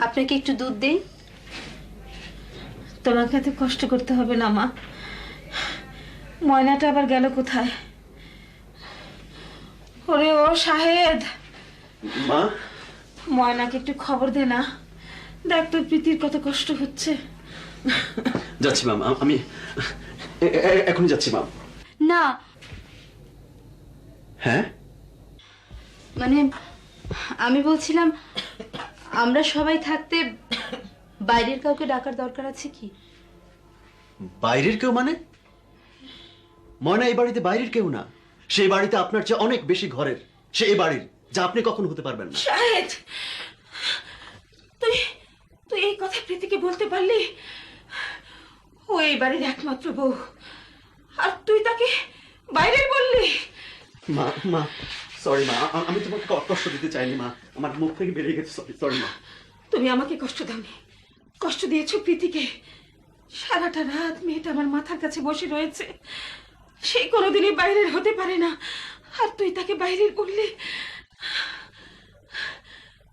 আপনাকে একটু দুধ দেই? তোমাকে এত কষ্ট করতে হবে না মা। ময়নাটা আবার গেল কোথায়? ওরে ও শাহেদ, মা ময়নাকে একটু খবর দে না। দেখ তোর প্রীতির কত কষ্ট হচ্ছে। যাচ্ছি ম্যাম, আমি এখনই যাচ্ছি ম্যাম। না হ্যাঁ, মানে আমি বলছিলাম আমরা সবাই থাকতে বাইরের কাউকে ডাকার দরকার আছে কি? বাইরের কেউ মানে? ময়না এই বাড়িতে বাইরের কেউ না, সেই বাড়িতে আপনার চেয়ে অনেক বেশি ঘরের, সে এই বাড়ির, যা আপনি কখনো হতে পারবেন না। শাহেদ, তুই তুই এই কথা প্রীতিকে বলতে পারলি? ও এই বাড়ির একমাত্র বউ, আর তুই তাকে বাইরে বললি? মা মা সরি মা, আমি তোমাকে কষ্ট দিতে চাইনি মা, আমার মুখ থেকে বেরিয়ে গেছে, সরি মা। তুমি আমাকে কষ্ট দাওনি, কষ্ট দিয়েছো প্রীতিকে। সারাটা রাত মেয়েটা আমার মাথার কাছে বসে রয়েছে, সে কোনোদিনই বাইরের হতে পারে না, আর তুই তাকে বাইরের বললি।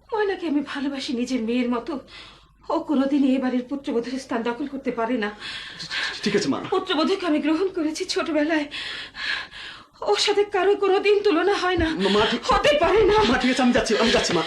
ময়নাকে আমি ভালোবাসি নিজের মেয়ের মতো, ও কোনোদিনই এ বাড়ির পুত্রবধূর স্থান দখল করতে পারে না। ঠিক আছে মা। পুত্রবধূকে আমি গ্রহণ করেছি ছোটবেলায়, ওর সাথে কারো কোনোদিন তুলনা হয় না, মা হতে পারে না। মা ঠিক আছে, আমি যাচ্ছি মা।